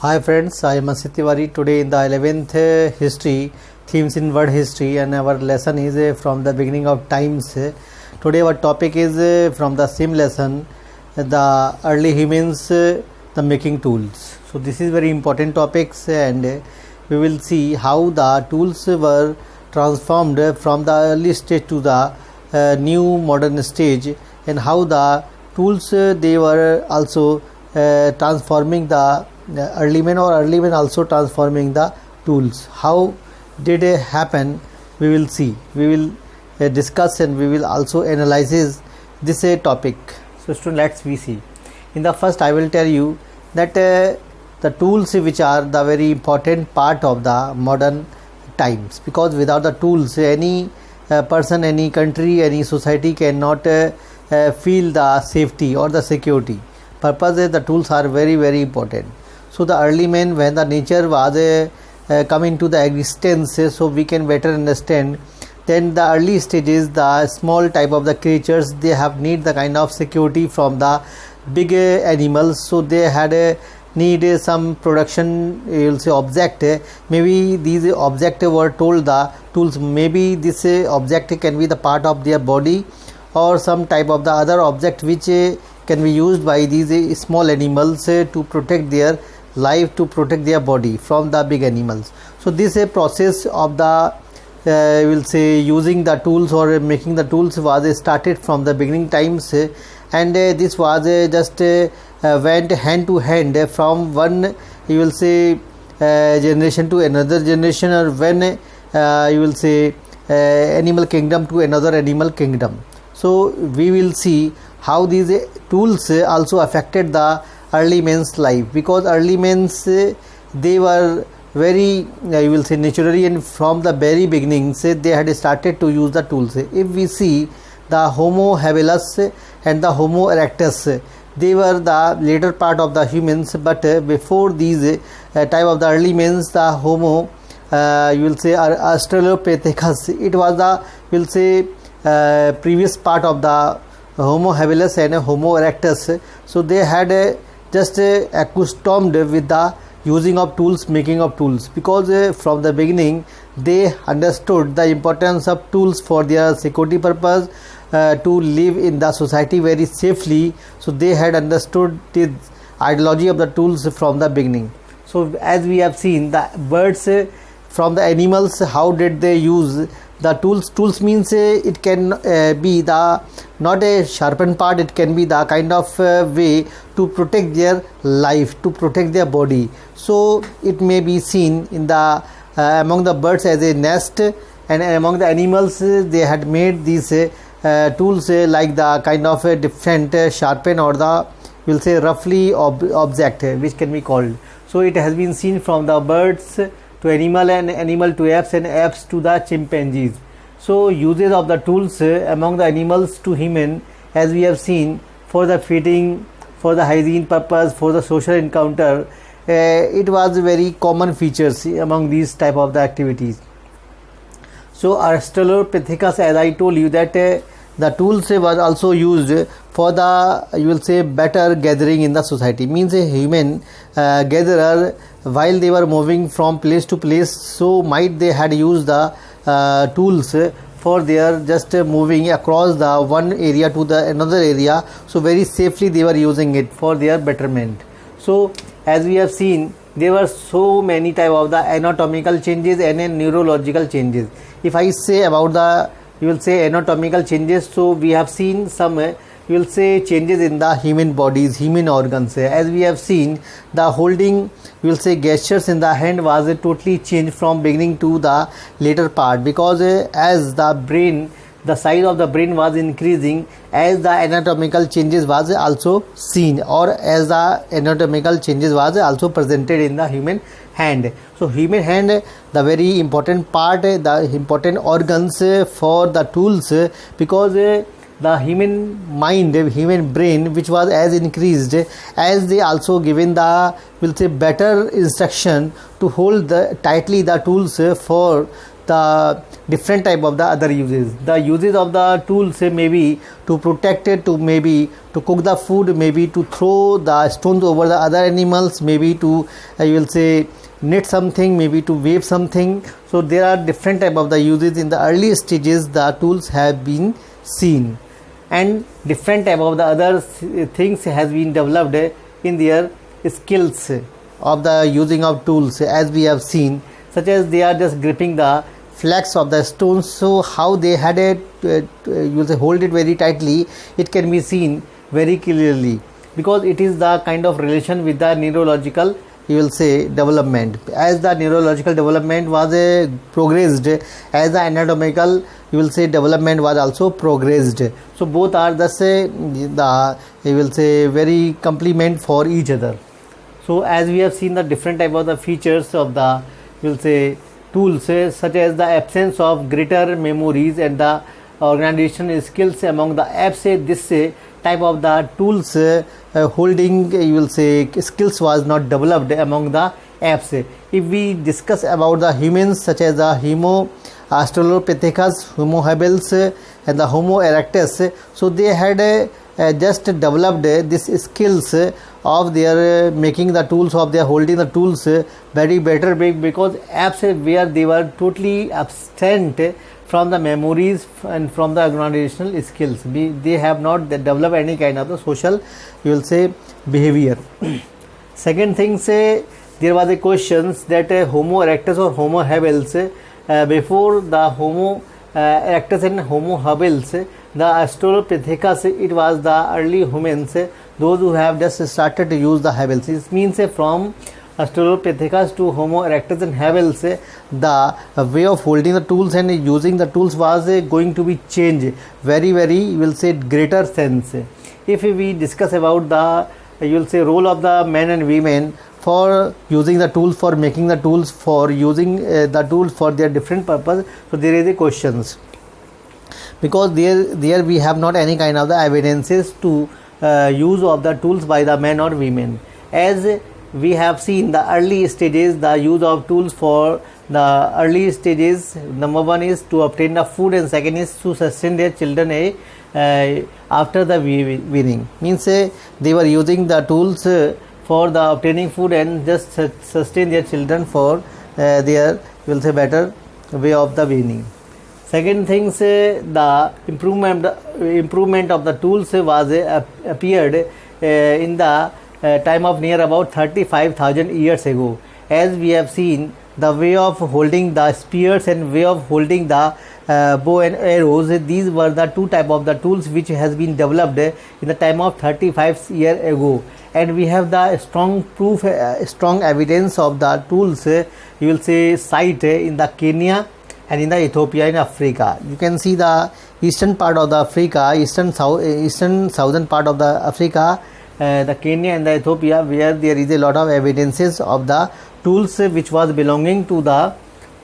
Hi friends, I am Asit Tiwari. Today in the 11th history, themes in world history, and our lesson is from the beginning of times. Today our topic is from the same lesson, the early humans, the making tools. So this is very important topics, and we will see how the tools were transformed from the early stage to the new modern stage, and how the tools they were also transforming the early men, or early men also transforming the tools. How did it happen? We will see. We will discuss, and we will also analyze this topic. So student, let's we see. In the first, I will tell you that the tools which are the very important part of the modern times, because without the tools any person, any country, any society cannot feel the safety or the security. Purpose the tools are very important. So the early men, when the nature was coming to the existence, so we can better understand. Then the early stages, the small type of the creatures, they have need the kind of security from the big animals. So they had need some production, you will say, object. Maybe these objects were told the tools. Maybe this object can be the part of their body, or some type of the other object which can be used by these small animals to protect their life, to protect their body from the big animals. So this process of the will say using the tools or making the tools was started from the beginning times, and this was just went hand to hand from one, you will say, generation to another generation, or when you will say animal kingdom to another animal kingdom. So we will see how these tools also affected the early men's life, because early men's they were very you will say naturally, and from the very beginnings they had started to use the tools. If we see the Homo habilis and the Homo erectus, they were the later part of the humans, but before these type of the early men's, the Homo you will say Australopithecus, it was the, will say, previous part of the Homo habilis and Homo erectus. So they had just accustomed with the using of tools, making of tools, because from the beginning they understood the importance of tools for their security purpose, to live in the society very safely. So they had understood the ideology of the tools from the beginning. So as we have seen, the birds from the animals, how did they use the tools? Tools means it can be the not a sharpened part, it can be the kind of way to protect their life, to protect their body. So it may be seen in the among the birds as a nest, and among the animals they had made these tools like the kind of a different sharpen, or the, will say, roughly object which can be called. So it has been seen from the birds to animal, and animal to apes, and apes to the chimpanzees. So uses of the tools among the animals to human, as we have seen, for the feeding, for the hygiene purpose, for the social encounter, it was very common features among these type of the activities. So Australopithecus, as I told you, that the tools was also used for the, you will say, better gathering in the society. Means a human gatherer, while they were moving from place to place, so might they had used the tools for their just moving across the one area to the another area. So very safely they were using it for their betterment. So as we have seen, there were so many type of the anatomical changes and neurological changes. If I say about the, you will say, anatomical changes, so we have seen some you will say changes in the human bodies, human organs. As we have seen, the holding, you will say, gestures in the hand was totally changed from beginning to the later part, because as the brain, the size of the brain was increasing, as the anatomical changes was also seen, or as the anatomical changes was also presented in the human hand. So human hand, the very important part, the important organs for the tools, because the human mind, human brain, which was as increased, as they also given the, will say, better instruction to hold the tightly the tools for the different type of the other uses. The uses of the tools may be to protect it, to maybe to cook the food, maybe to throw the stones over the other animals, maybe to you will say knit something, maybe to wave something. So there are different type of the uses. In the early stages the tools have been seen, and different type of the other things has been developed in their skills of the using of tools, as we have seen, such as they are just gripping the flags of the stones. So how they had it, you say hold it very tightly, it can be seen very clearly, because it is the kind of relation with the neurological, you will say, development. As the neurological development was progressed, as the anatomical, you will say, development was also progressed. So both are thus the, you will say, very complement for each other. So as we have seen the different type of the features of the, you will say, tools, such as the absence of greater memories and the organization skills among the apes, this type of the tools holding, you will say, skills was not developed among the apes. If we discuss about the humans, such as the Homo australopithecus, Homo habilis and the Homo erectus, so they had just developed this skills of their making the tools, of their holding the tools very better, because apes where they were totally absent from the memories and from the organizational skills. They have not developed any kind of the social, you will say, behavior. Second thing, there was a question that Homo erectus or Homo habilis, before the Homo erectus and Homo habilis, the Australopithecus, it was the early humans, those who have just started to use the habilis. It means from Australopithecus to Homo erectus and habilis, the way of holding the tools and using the tools was going to be changed very, you will say, greater sense. If we discuss about the, you will say, role of the men and women for using the tools, for making the tools, for using the tools for their different purpose, so there is a questions, because there we have not any kind of the evidences to use of the tools by the men or women. As we have seen the early stages, the use of tools for the early stages, number one is to obtain the food, and second is to sustain their children after the weaning. Means they were using the tools for the obtaining food and just sustain their children for their, will say, better way of the weaning. Second thing, the improvement of the tools was appeared in the time of near about 35,000 years ago. As we have seen, the way of holding the spears and way of holding the bow and arrows, these were the two type of the tools which has been developed in the time of 35 years ago. And we have the strong proof, strong evidence of the tools, you will say, site in the Kenya and in the Ethiopia, in Africa. You can see the eastern part of the Africa, eastern southern part of the Africa, the Kenya and the Ethiopia, where there is a lot of evidences of the tools which was belonging to the,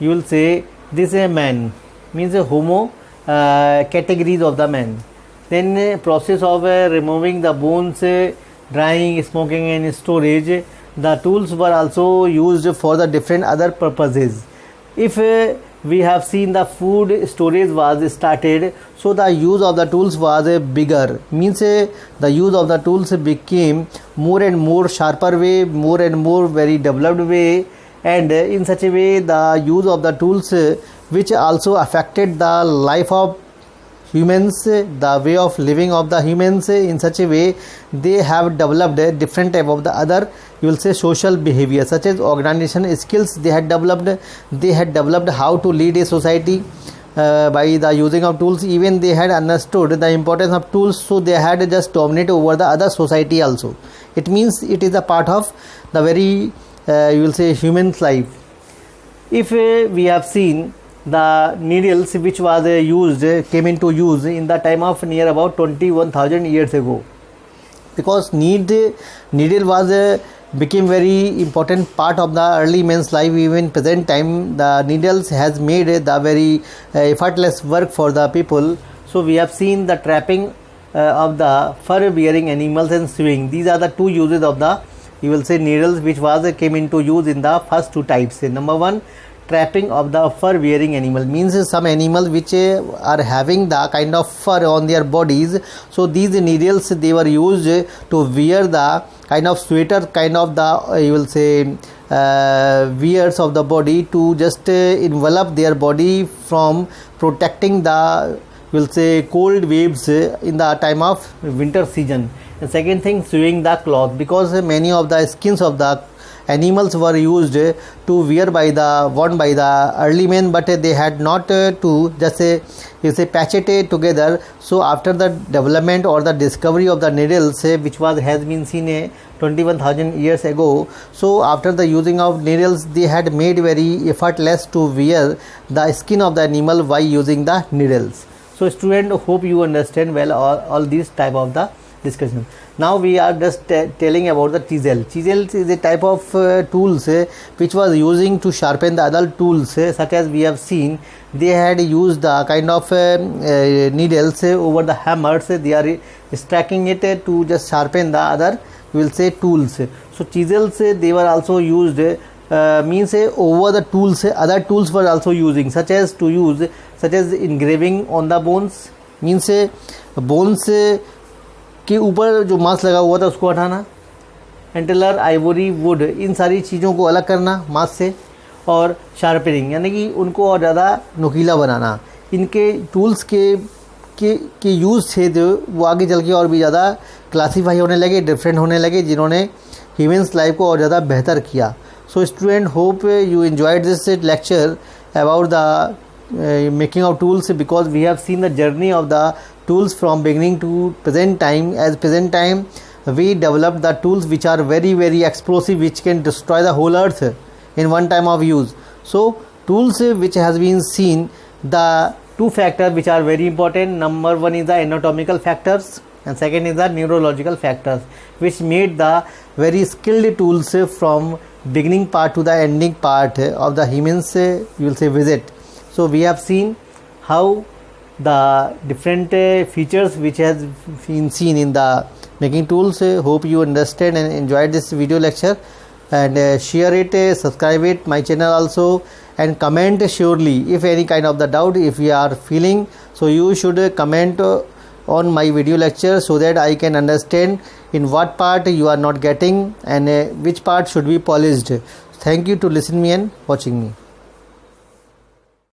you will say, this man, means a Homo categories of the man. Then process of removing the bones, drying, smoking and storage, the tools were also used for the different other purposes. If we have seen the food storage was started, so the use of the tools was bigger, means the use of the tools became more and more sharper way, more and more very developed way, and in such a way the use of the tools which also affected the life of humans, the way of living of the humans, in such a way they have developed a different type of the other, you will say, social behavior, such as organization skills. They had developed how to lead a society by the using of tools. Even they had understood the importance of tools, so they had just dominate over the other society also. It means it is a part of the very you will say, human's life. If we have seen the needles which was came into use in the time of near about 21,000 years ago, because needle was became very important part of the early man's life. Even present time the needles has made the very effortless work for the people. So we have seen the trapping of the fur bearing animals and sewing. These are the two uses of the, you will say, needles which was came into use in the first two types. Number one, trapping of the fur wearing animal. Means some animals which are having the kind of fur on their bodies, so these needles they were used to wear the kind of sweater, kind of the you will say wears of the body to just envelop their body from protecting the will say cold waves in the time of winter season. The second thing, sewing the cloth, because many of the skins of the animals were used to wear by the worn by the early men, but they had not to just you say patch it together. So after the development or the discovery of the needles, which has been seen 21,000 years ago, so after the using of needles they had made very effortless to wear the skin of the animal by using the needles. So student, hope you understand well all these type of the discussion. Now we are just telling about the chisel. Chisel is a type of tools which was using to sharpen the other tools, such as we have seen they had used the kind of needles over the hammers. They are stacking it to just sharpen the other we will say tools. So chisels they were also used means over the tools. Other tools were also using, such as engraving on the bones, means bones के ऊपर जो मांस लगा हुआ था उसको हटाना, एंटेलर, Ivory, would, इन सारी चीज़ों को अलग करना मांस से, और शार्पनिंग यानी कि उनको और ज़्यादा नुकीला बनाना. इनके टूल्स के यूज़ से जो वो आगे चल के और भी ज़्यादा क्लासीफाई होने लगे, डिफरेंट होने लगे, जिन्होंने ह्यूमन्स लाइफ को और ज़्यादा बेहतर किया. So student, hope you enjoyed this lecture about the making of tools, because we have seen the journey of the tools from beginning to present time. As present time we developed the tools which are very very explosive, which can destroy the whole earth in one time of use. So tools which has been seen, the two factors which are very important. Number one is the anatomical factors and second is the neurological factors, which made the very skilled tools from beginning part to the ending part of the humans you will say visit. So we have seen how the different features which has been seen in the making tools. Hope you understand and enjoyed this video lecture, and share it, subscribe it my channel also, and comment surely if any kind of the doubt if you are feeling. So you should comment on my video lecture so that I can understand in what part you are not getting and which part should be polished. Thank you to listen me and watching me.